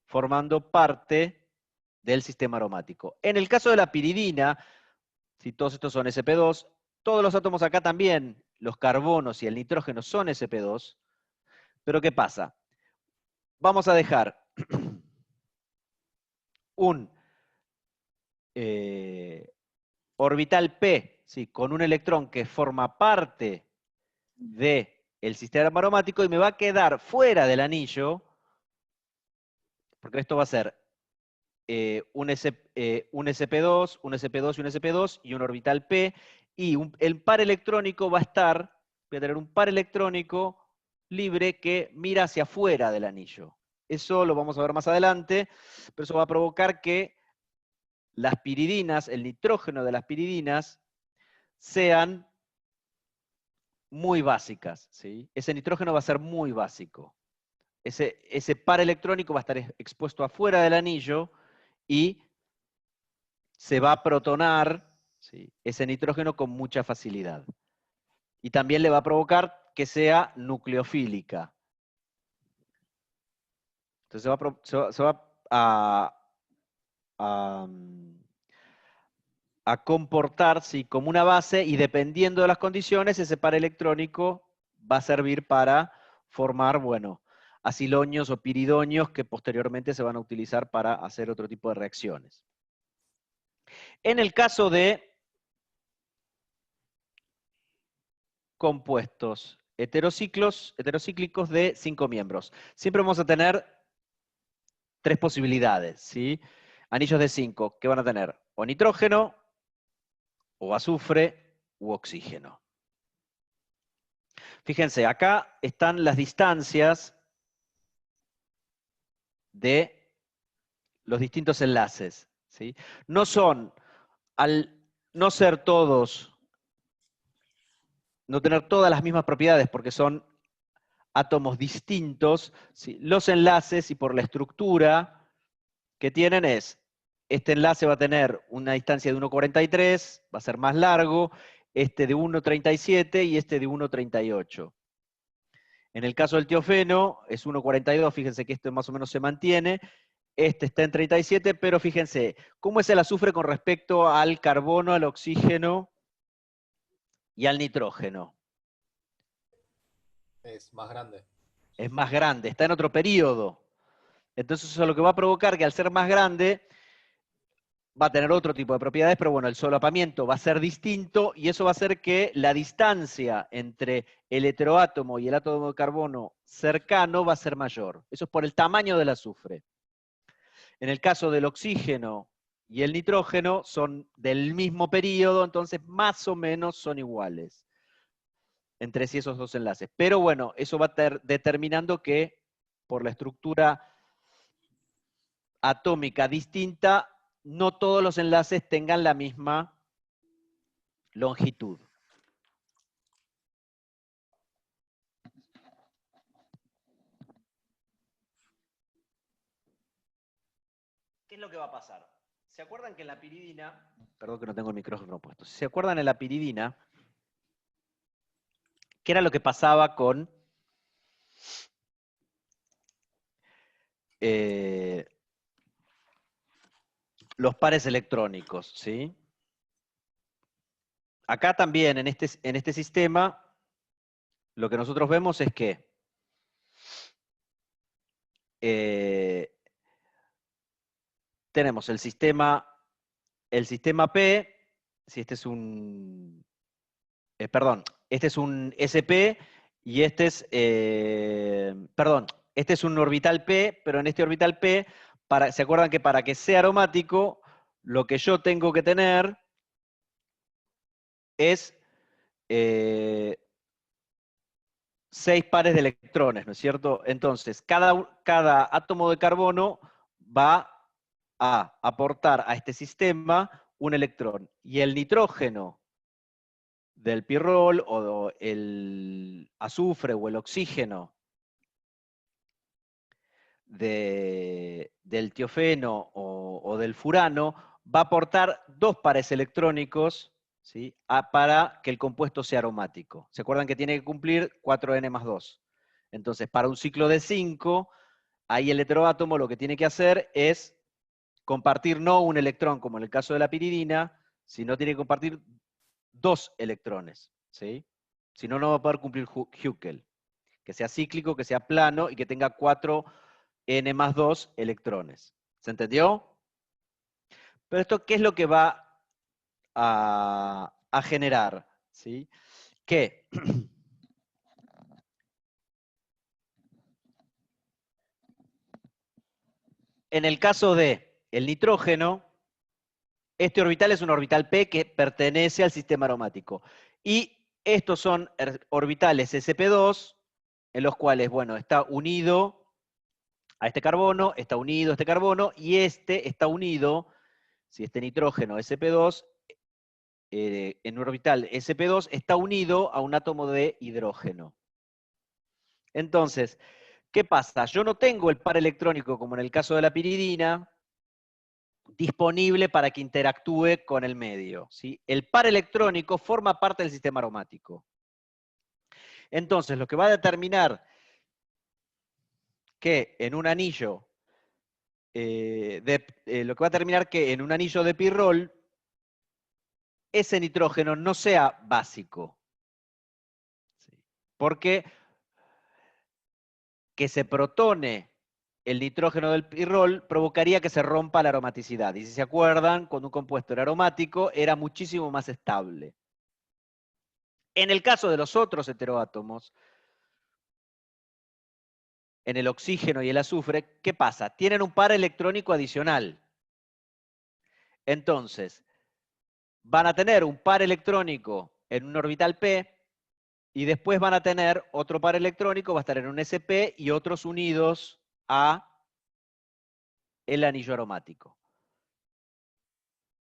formando parte del sistema aromático. En el caso de la piridina, si todos estos son sp2, todos los átomos acá también, los carbonos y el nitrógeno son sp2, pero ¿qué pasa? Vamos a dejar un orbital p, ¿sí?, con un electrón que forma parte del sistema aromático y me va a quedar fuera del anillo, porque esto va a ser un sp2, un sp2 y un sp2 y un orbital p, y el par electrónico va a estar, voy a tener un par electrónico libre que mira hacia afuera del anillo. Eso lo vamos a ver más adelante, pero eso va a provocar que las piridinas, el nitrógeno de las piridinas, sean muy básicas, ¿sí? Ese nitrógeno va a ser muy básico. Ese par electrónico va a estar expuesto afuera del anillo y se va a protonar, ¿sí?, ese nitrógeno con mucha facilidad. Y también le va a provocar que sea nucleofílica. Entonces se va a comportar, ¿sí?, como una base, y dependiendo de las condiciones, ese par electrónico va a servir para formar, bueno, aciloños o piridoños que posteriormente se van a utilizar para hacer otro tipo de reacciones. En el caso de compuestos heterocíclicos de 5 miembros, siempre vamos a tener 3 posibilidades, ¿sí? Anillos de 5, que van a tener o nitrógeno, o azufre, u oxígeno. Fíjense, acá están las distancias de los distintos enlaces, ¿sí? No son, al no ser todos, no tener todas las mismas propiedades, porque son átomos distintos, ¿sí?, los enlaces y por la estructura que tienen es, este enlace va a tener una distancia de 1,43, va a ser más largo, este de 1,37 y este de 1,38. En el caso del tiofeno es 1,42, fíjense que esto más o menos se mantiene, este está en 37, pero fíjense, ¿cómo es el azufre con respecto al carbono, al oxígeno y al nitrógeno? Es más grande. Es más grande, está en otro periodo. Entonces eso es lo que va a provocar que al ser más grande va a tener otro tipo de propiedades, pero bueno, el solapamiento va a ser distinto y eso va a hacer que la distancia entre el heteroátomo y el átomo de carbono cercano va a ser mayor. Eso es por el tamaño del azufre. En el caso del oxígeno y el nitrógeno son del mismo periodo, entonces más o menos son iguales entre sí esos dos enlaces. Pero bueno, eso va a estar determinando que por la estructura atómica distinta, no todos los enlaces tengan la misma longitud. ¿Qué es lo que va a pasar? ¿Se acuerdan que en la piridina, perdón que no tengo el micrófono puesto, ¿se acuerdan en la piridina qué era lo que pasaba con los pares electrónicos, ¿sí? Acá también, en este sistema, lo que nosotros vemos es que tenemos el sistema P, si este es un, perdón, este es un SP y este es, perdón, este es un orbital P, pero en este orbital P, ¿se acuerdan que para que sea aromático, lo que yo tengo que tener es 6 pares de electrones, ¿no es cierto? Entonces, cada átomo de carbono va a aportar a este sistema un electrón. Y el nitrógeno del pirrol o el azufre o el oxígeno del tiofeno o del furano va a aportar 2 pares electrónicos, ¿sí? Para que el compuesto sea aromático. ¿Se acuerdan que tiene que cumplir 4N+2? Entonces, para un ciclo de 5, ahí el heteroátomo lo que tiene que hacer es compartir no un electrón, como en el caso de la piridina, sino tiene que compartir 2 electrones, ¿sí? Si no, no va a poder cumplir Huckel. Que sea cíclico, que sea plano y que tenga 4N+2 electrones. ¿Se entendió? Pero esto, ¿qué es lo que va a generar? ¿Sí? Que en el caso de el nitrógeno, este orbital es un orbital P que pertenece al sistema aromático. Y estos son orbitales sp2, en los cuales, bueno, está unido a este carbono, está unido a este carbono, y este está unido, si este nitrógeno sp2, en un orbital sp2, está unido a un átomo de hidrógeno. Entonces, ¿qué pasa? Yo no tengo el par electrónico, como en el caso de la piridina, disponible para que interactúe con el medio, ¿sí? El par electrónico forma parte del sistema aromático. Entonces, lo que va a determinar que en un anillo, lo que va a determinar que en un anillo de pirrol, ese nitrógeno no sea básico. ¿Sí? Porque que se protone el nitrógeno del pirrol provocaría que se rompa la aromaticidad. Y si se acuerdan, cuando un compuesto era aromático, era muchísimo más estable. En el caso de los otros heteroátomos, en el oxígeno y el azufre, ¿qué pasa? Tienen un par electrónico adicional. Entonces, van a tener un par electrónico en un orbital P, y después van a tener otro par electrónico, va a estar en un SP, y otros unidos a el anillo aromático.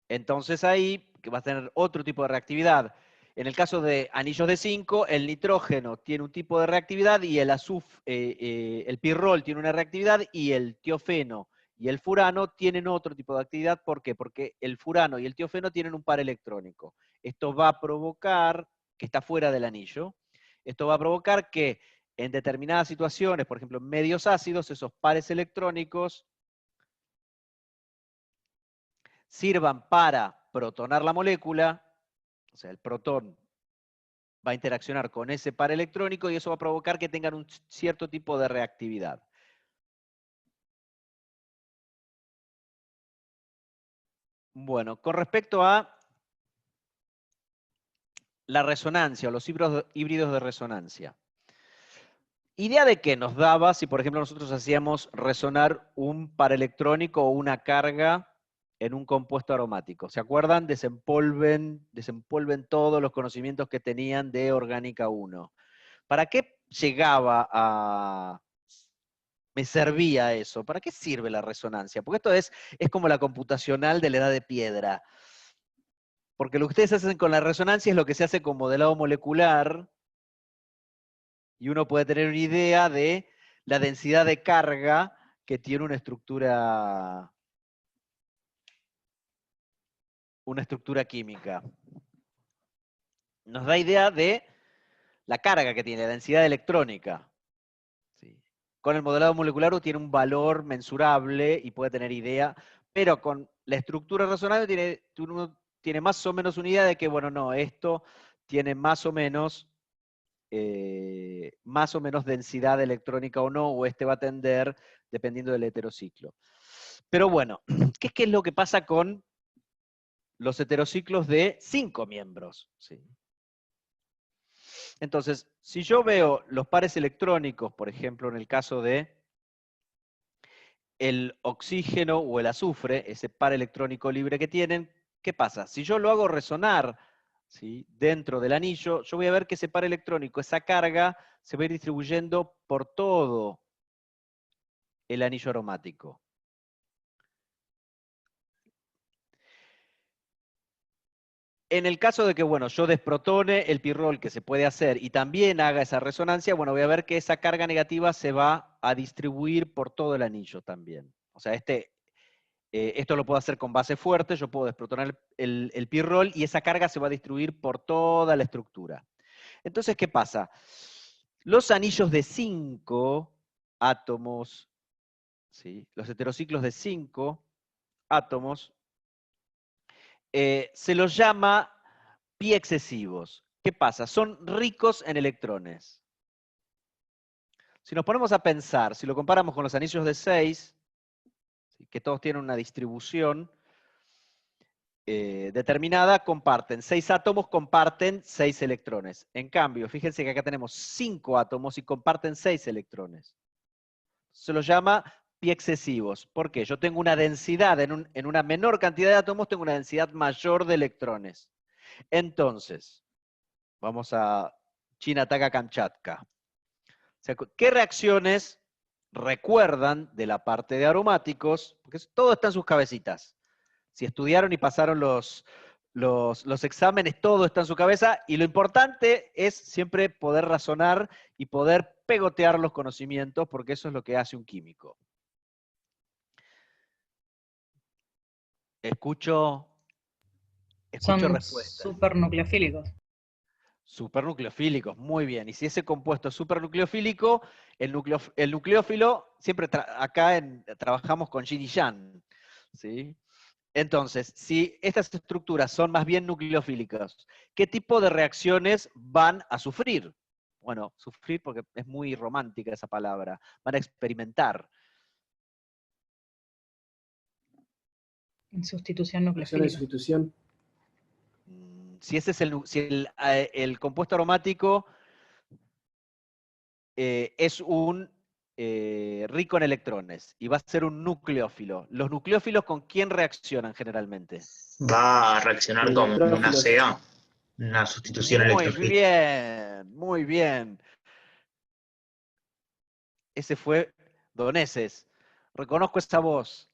Entonces ahí que va a tener otro tipo de reactividad. En el caso de anillos de 5, el nitrógeno tiene un tipo de reactividad y el pirrol tiene una reactividad y el tiofeno y el furano tienen otro tipo de actividad. ¿Por qué? Porque el furano y el tiofeno tienen un par electrónico. Esto va a provocar, que está fuera del anillo, esto va a provocar que en determinadas situaciones, por ejemplo en medios ácidos, esos pares electrónicos sirvan para protonar la molécula, o sea, el protón va a interaccionar con ese par electrónico y eso va a provocar que tengan un cierto tipo de reactividad. Bueno, con respecto a la resonancia o los híbridos de resonancia. ¿Idea de qué nos daba si, por ejemplo, nosotros hacíamos resonar un par electrónico o una carga en un compuesto aromático? ¿Se acuerdan? Desempolven todos los conocimientos que tenían de Orgánica 1. ¿Para qué me servía eso? ¿Para qué sirve la resonancia? Porque esto es como la computacional de la edad de piedra. Porque lo que ustedes hacen con la resonancia es lo que se hace con modelado molecular, y uno puede tener una idea de la densidad de carga que tiene una estructura química. Nos da idea de la carga que tiene, la densidad electrónica. ¿Sí? Con el modelado molecular tiene un valor mensurable y puede tener idea, pero con la estructura resonante uno tiene más o menos una idea de que, bueno, no, esto tiene más o menos más o menos densidad electrónica o no, o este va a tender dependiendo del heterociclo. Pero bueno, ¿qué es lo que pasa con los heterociclos de 5 miembros? ¿Sí? Entonces, si yo veo los pares electrónicos, por ejemplo, en el caso de el oxígeno o el azufre, ese par electrónico libre que tienen, ¿qué pasa? Si yo lo hago resonar, ¿sí?, dentro del anillo, yo voy a ver que ese par electrónico, esa carga, se va a ir distribuyendo por todo el anillo aromático. En el caso de que, bueno, yo desprotone el pirrol que se puede hacer y también haga esa resonancia, bueno, voy a ver que esa carga negativa se va a distribuir por todo el anillo también. O sea, esto lo puedo hacer con base fuerte, yo puedo desprotonar el pirrol y esa carga se va a distribuir por toda la estructura. Entonces, ¿qué pasa? Los anillos de 5 átomos, ¿sí?, los heterociclos de 5 átomos, se los llama pi excesivos. ¿Qué pasa? Son ricos en electrones. Si nos ponemos a pensar, si lo comparamos con los anillos de 6, que todos tienen una distribución determinada, comparten 6 átomos, comparten 6 electrones. En cambio, fíjense que acá tenemos 5 átomos y comparten 6 electrones. Se los llama pi excesivos. ¿Por qué? Yo tengo una densidad, en una menor cantidad de átomos, tengo una densidad mayor de electrones. Entonces, vamos a China ataca Kamchatka. O sea, ¿qué reacciones recuerdan de la parte de aromáticos? Porque todo está en sus cabecitas. Si estudiaron y pasaron los exámenes, todo está en su cabeza, y lo importante es siempre poder razonar y poder pegotear los conocimientos, porque eso es lo que hace un químico. Escucho Son respuestas. supernucleofílicos. Supernucleofílicos, muy bien. Y si ese compuesto es supernucleofílico, el nucleófilo, siempre acá trabajamos con yin y yang, ¿sí? Entonces, si estas estructuras son más bien nucleofílicas, ¿qué tipo de reacciones van a sufrir? Bueno, sufrir porque es muy romántica esa palabra. Van a experimentar. En sustitución Reacción de nucleofílica. sustitución. Si ese es el compuesto aromático es un rico en electrones y va a ser un nucleófilo. ¿Los nucleófilos con quién reaccionan generalmente? Va a reaccionar con una Electrófilos. CA, una sustitución electrofílica. Muy bien, muy bien. Ese fue Doneses. Reconozco esa voz.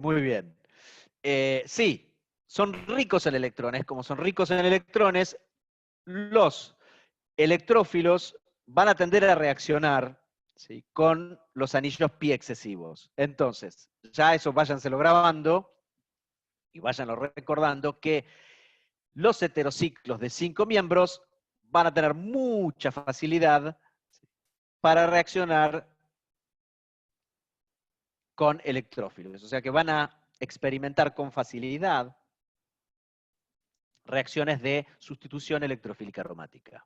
Muy bien. Sí, son ricos en electrones. Como son ricos en electrones, los electrófilos van a tender a reaccionar, ¿sí?, con los anillos pi excesivos. Entonces, ya eso váyanselo grabando y váyanlo recordando que los heterociclos de 5 miembros van a tener mucha facilidad para reaccionar con electrófilos. O sea que van a experimentar con facilidad reacciones de sustitución electrofílica aromática.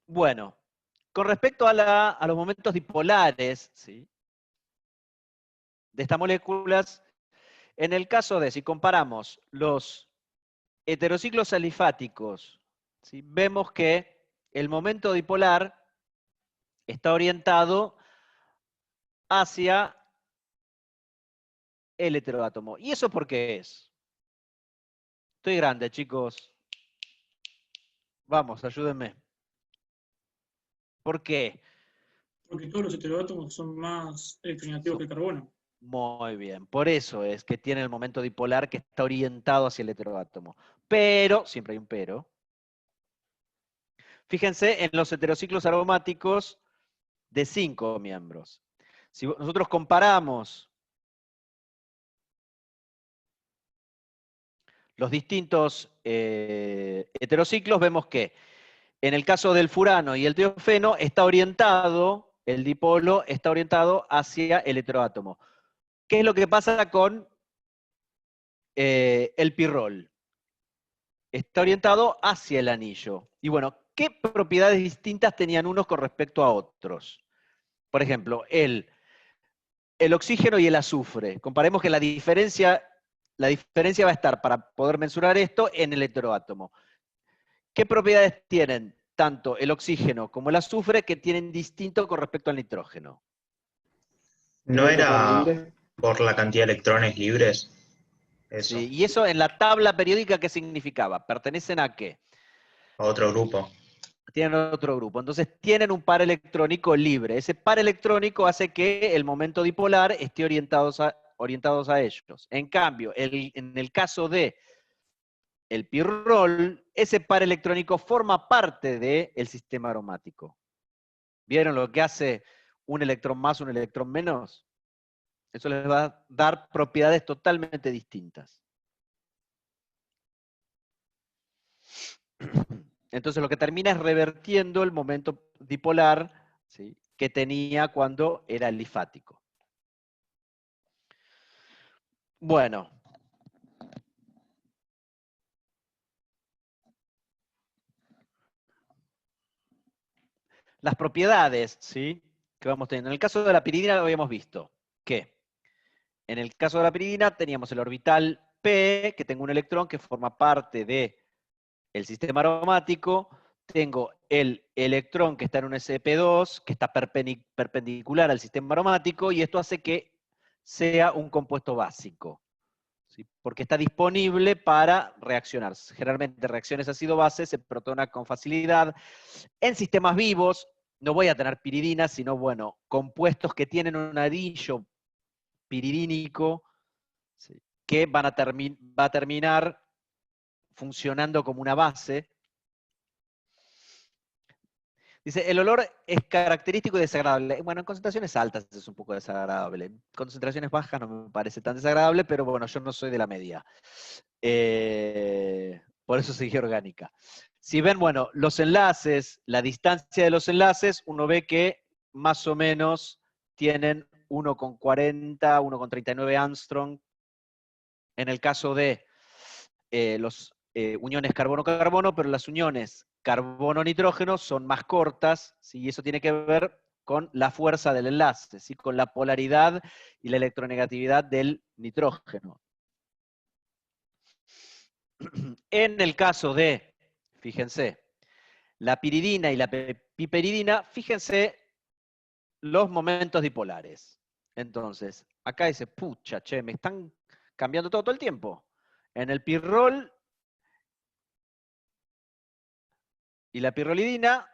Bueno, con respecto a los momentos dipolares, ¿sí?, de estas moléculas, en el caso de, si comparamos los heterociclos alifáticos, ¿sí?, vemos que el momento dipolar está orientado hacia el heteroátomo. ¿Y eso por qué es? Estoy grande, chicos. Vamos, ayúdenme. ¿Por qué? Porque todos los heteroátomos son más electronegativos que el carbono. Muy bien, por eso es que tiene el momento dipolar que está orientado hacia el heteroátomo. Pero, siempre hay un pero, fíjense en los heterociclos aromáticos de 5 miembros. Si nosotros comparamos los distintos heterociclos, vemos que en el caso del furano y el tiofeno está orientado, el dipolo está orientado hacia el heteroátomo. ¿Qué es lo que pasa con el pirrol está orientado hacia el anillo. Y bueno, ¿qué propiedades distintas tenían unos con respecto a otros? Por ejemplo, el oxígeno y el azufre. Comparemos que la diferencia va a estar, para poder mensurar esto, en el heteroátomo. ¿Qué propiedades tienen tanto el oxígeno como el azufre que tienen distinto con respecto al nitrógeno? ¿No era por la cantidad de electrones libres? Eso, Sí, y eso en la tabla periódica, ¿qué significaba? ¿Pertenecen a qué? a otro grupo. Tienen otro grupo. Entonces tienen un par electrónico libre. Ese par electrónico hace que el momento dipolar esté orientados a ellos. En cambio, en el caso de el pirrol, ese par electrónico forma parte del sistema aromático. ¿Vieron lo que hace un electrón más, un electrón menos? Eso les va a dar propiedades totalmente distintas. Entonces lo que termina es revertiendo el momento dipolar, ¿sí?, que tenía cuando era alifático. Bueno. Las propiedades, ¿sí?, que vamos teniendo. En el caso de la piridina lo habíamos visto. Que en el caso de la piridina teníamos el orbital P, que tengo un electrón que forma parte del sistema aromático. Tengo el electrón que está en un sp2, que está perpendicular al sistema aromático, y esto hace que sea un compuesto básico, ¿sí?, porque está disponible para reaccionar. Generalmente reacciones ácido-base se protona con facilidad. En sistemas vivos no voy a tener piridina, sino, bueno, compuestos que tienen un anillo piridínico, ¿sí?, que va a terminar funcionando como una base. Dice, el olor es característico y desagradable. Bueno, en concentraciones altas es un poco desagradable. En concentraciones bajas no me parece tan desagradable, pero bueno, yo no soy de la media. Por eso seguí orgánica. Si ven, bueno, los enlaces, la distancia de los enlaces, uno ve que más o menos tienen 1,40, 1,39 Armstrong. En el caso de los uniones carbono-carbono, pero las uniones carbono-nitrógeno son más cortas, ¿sí?, y eso tiene que ver con la fuerza del enlace, ¿sí?, con la polaridad y la electronegatividad del nitrógeno. En el caso de, fíjense, la piridina y la piperidina, fíjense los momentos dipolares. Entonces, acá dice, pucha, che, me están cambiando todo el tiempo. En el pirrol y la pirrolidina,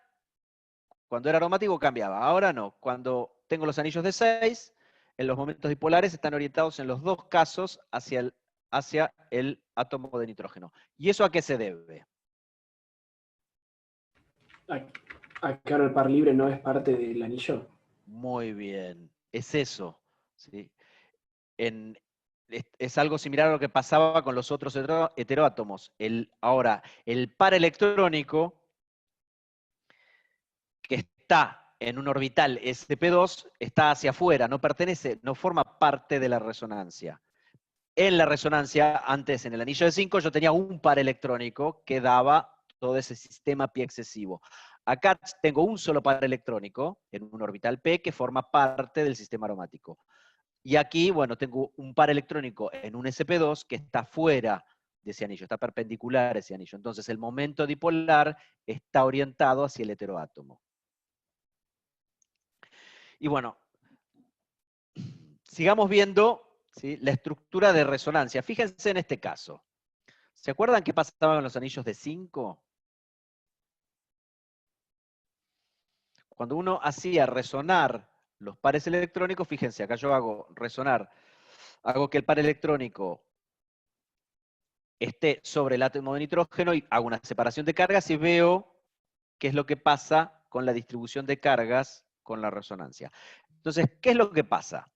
cuando era aromático cambiaba, ahora no. Cuando tengo los anillos de 6, en los momentos dipolares están orientados en los dos casos hacia el átomo de nitrógeno. ¿Y eso a qué se debe? ¿Acá el par libre no es parte del anillo? Muy bien, es eso, ¿sí? Es algo similar a lo que pasaba con los otros heteroátomos. Ahora, el par electrónico que está en un orbital sp2 está hacia afuera, no pertenece, no forma parte de la resonancia. En la resonancia, antes en el anillo de 5, yo tenía un par electrónico que daba todo ese sistema pi excesivo. Acá tengo un solo par electrónico en un orbital p que forma parte del sistema aromático. Y aquí, bueno, tengo un par electrónico en un sp2 que está fuera de ese anillo, está perpendicular a ese anillo. Entonces el momento dipolar está orientado hacia el heteroátomo. Y bueno, sigamos viendo, ¿sí?, la estructura de resonancia. Fíjense en este caso. ¿Se acuerdan qué pasaba con los anillos de 5? Cuando uno hacía resonar los pares electrónicos, fíjense, acá yo hago resonar, hago que el par electrónico esté sobre el átomo de nitrógeno y hago una separación de cargas y veo qué es lo que pasa con la distribución de cargas con la resonancia. Entonces, ¿qué es lo que pasa?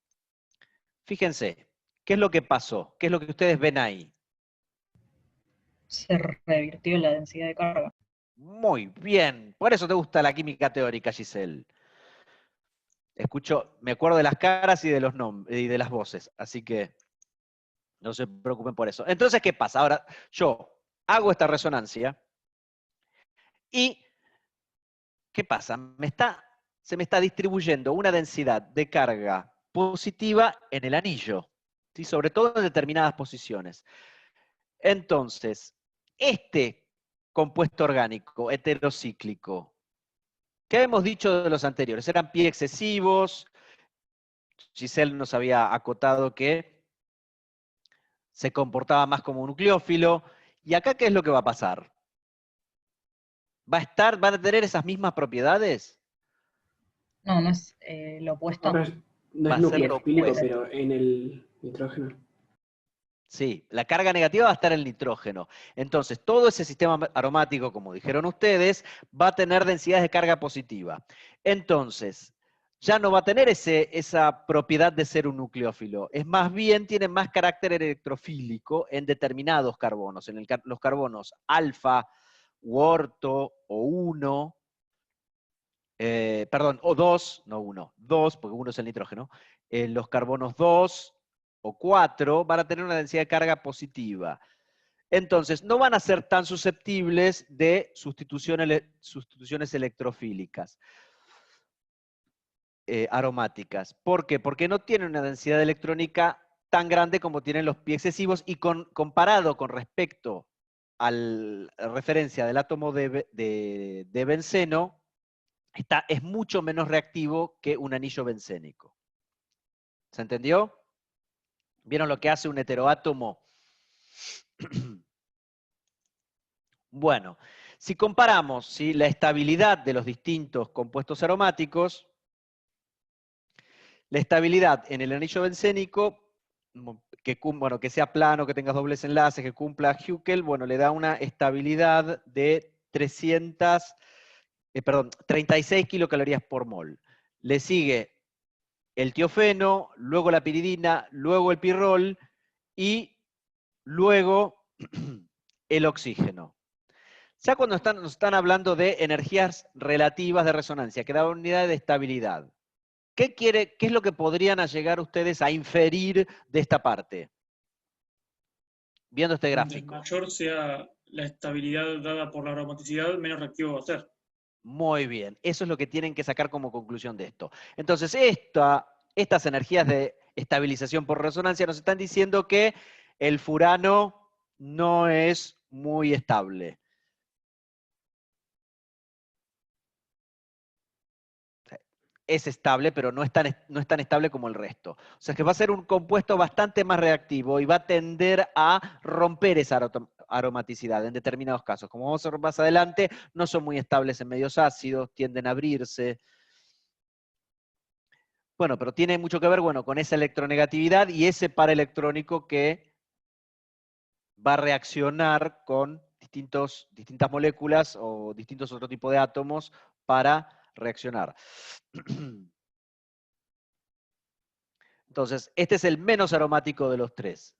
Fíjense, ¿qué es lo que pasó? ¿Qué es lo que ustedes ven ahí? Se revirtió la densidad de carga. Muy bien, por eso te gusta la química teórica, Giselle. Me acuerdo de las caras y de los nombres y de las voces, así que No se preocupen por eso. Entonces, ¿qué pasa? Ahora, yo hago esta resonancia y, ¿qué pasa? Se me está distribuyendo una densidad de carga positiva en el anillo, ¿sí? Sobre todo en determinadas posiciones. Entonces, este compuesto orgánico heterocíclico, ¿qué hemos dicho de los anteriores? Eran pi excesivos. Giselle nos había acotado que se comportaba más como un nucleófilo. ¿Y acá qué es lo que va a pasar? ¿Van a tener esas mismas propiedades? No, no es lo opuesto. Ahora no Va es a ser lo nucleofílico, opuesto. pero en el nitrógeno. Sí, la carga negativa va a estar en el nitrógeno. Entonces, todo ese sistema aromático, como dijeron ustedes, va a tener densidades de carga positiva. Entonces, ya no va a tener esa propiedad de ser un nucleófilo. Es más bien, tiene más carácter electrofílico en determinados carbonos. Los carbonos alfa, u orto, o 1, perdón, o 2, no 1, 2, porque 1 es el nitrógeno. Los carbonos 2 o 4 van a tener una densidad de carga positiva. Entonces, no van a ser tan susceptibles de sustituciones electrofílicas aromáticas. ¿Por qué? Porque no tienen una densidad electrónica tan grande como tienen los pi excesivos y comparado con respecto a la referencia del átomo de benceno, es mucho menos reactivo que un anillo bencénico. ¿Se entendió? ¿Vieron lo que hace un heteroátomo? Bueno, si comparamos, ¿sí?, la estabilidad de los distintos compuestos aromáticos, la estabilidad en el anillo bencénico, que sea plano, que tenga dobles enlaces, que cumpla Huckel, bueno, le da una estabilidad de 36 kilocalorías por mol. Le sigue el tiofeno, luego la piridina, luego el pirrol y luego el oxígeno. Ya cuando nos están hablando de energías relativas de resonancia, que da unidad de estabilidad, ¿qué es lo que podrían llegar ustedes a inferir de esta parte? Viendo este gráfico. Mientras mayor sea la estabilidad dada por la aromaticidad, menos reactivo va a ser. Muy bien, eso es lo que tienen que sacar como conclusión de esto. Entonces, estas energías de estabilización por resonancia nos están diciendo que el furano no es muy estable. Es estable, pero no es tan estable como el resto. O sea que va a ser un compuesto bastante más reactivo y va a tender a romper esa aromaticidad en determinados casos. Como vamos a ver más adelante, no son muy estables en medios ácidos, tienden a abrirse. Bueno, pero tiene mucho que ver, bueno, con esa electronegatividad y ese par electrónico que va a reaccionar con distintas moléculas o distintos otros tipos de átomos para reaccionar. Entonces, este es el menos aromático de los tres.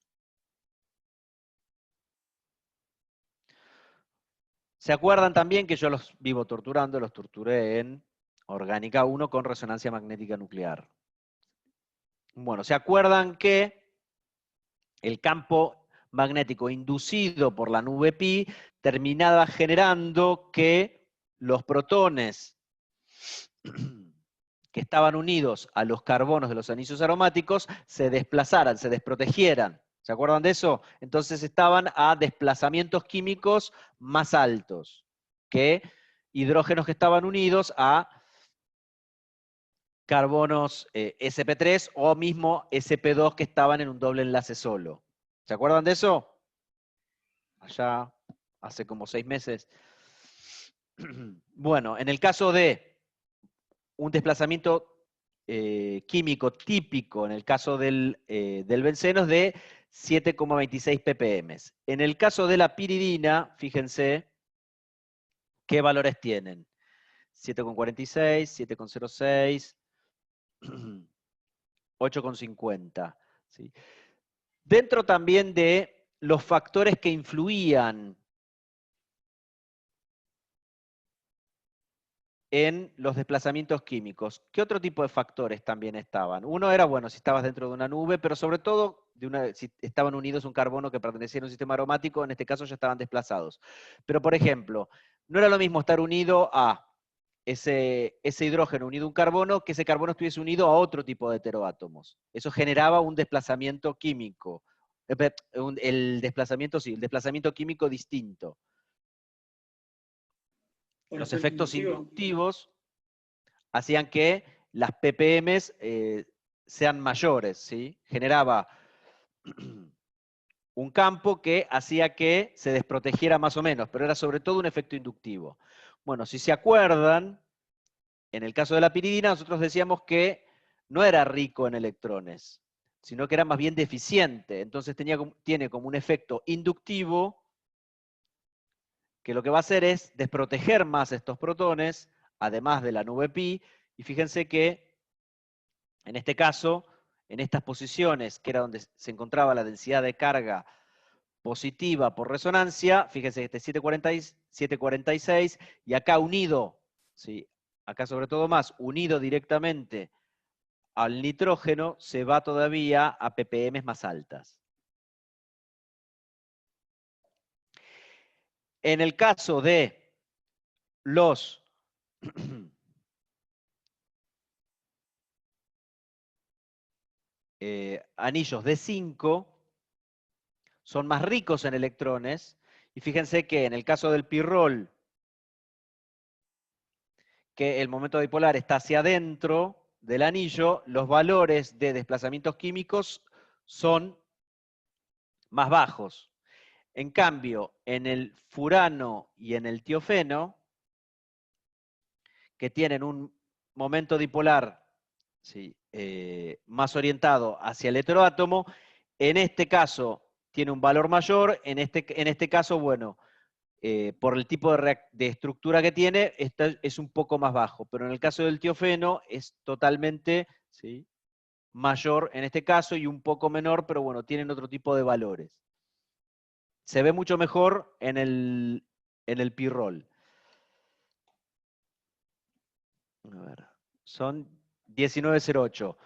¿Se acuerdan también que yo los vivo torturando? Los torturé en Orgánica 1 con resonancia magnética nuclear. Bueno, ¿se acuerdan que el campo magnético inducido por la nube pi terminaba generando que los protones que estaban unidos a los carbonos de los anillos aromáticos se desplazaran, se desprotegieran? ¿Se acuerdan de eso? Entonces estaban a desplazamientos químicos más altos que hidrógenos que estaban unidos a carbonos sp3 o mismo sp2 que estaban en un doble enlace solo. ¿Se acuerdan de eso? Allá hace como 6 meses. Bueno, en el caso de un desplazamiento químico típico, en el caso del benceno, es de 7,26 ppm. En el caso de la piridina, fíjense qué valores tienen. 7,46, 7,06, 8,50. ¿Sí? Dentro también de los factores que influían en los desplazamientos químicos. ¿Qué otro tipo de factores también estaban? Uno era, bueno, si estabas dentro de una nube, pero sobre todo si estaban unidos a un carbono que pertenecía a un sistema aromático, en este caso ya estaban desplazados. Pero, por ejemplo, no era lo mismo estar unido a ese hidrógeno unido a un carbono que ese carbono estuviese unido a otro tipo de heteroátomos. Eso generaba un desplazamiento químico. El desplazamiento químico distinto. Por Los efecto efectos inductivo. inductivos hacían que las ppms sean mayores, ¿sí? Generaba un campo que hacía que se desprotegiera más o menos, pero era sobre todo un efecto inductivo. Bueno, si se acuerdan, en el caso de la piridina nosotros decíamos que no era rico en electrones, sino que era más bien deficiente. Entonces tiene como un efecto inductivo que lo que va a hacer es desproteger más estos protones, además de la nube pi, y fíjense que en este caso, en estas posiciones, que era donde se encontraba la densidad de carga positiva por resonancia, fíjense, este 746, y acá unido, ¿sí? Acá sobre todo más, unido directamente al nitrógeno, se va todavía a ppm más altas. En el caso de los anillos de 5, son más ricos en electrones, y fíjense que en el caso del pirrol, que el momento dipolar está hacia adentro del anillo, los valores de desplazamientos químicos son más bajos. En cambio, en el furano y en el tiofeno, que tienen un momento dipolar, ¿sí?, más orientado hacia el heteroátomo, en este caso tiene un valor mayor, en este caso, bueno, por el tipo de estructura que tiene, es un poco más bajo, pero en el caso del tiofeno es totalmente, ¿sí?, mayor en este caso y un poco menor, pero bueno, tienen otro tipo de valores. Se ve mucho mejor en el pirrol. A ver, son 19:08.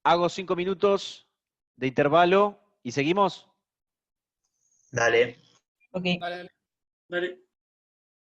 Hago 5 minutos de intervalo y seguimos. Dale. Ok. Dale.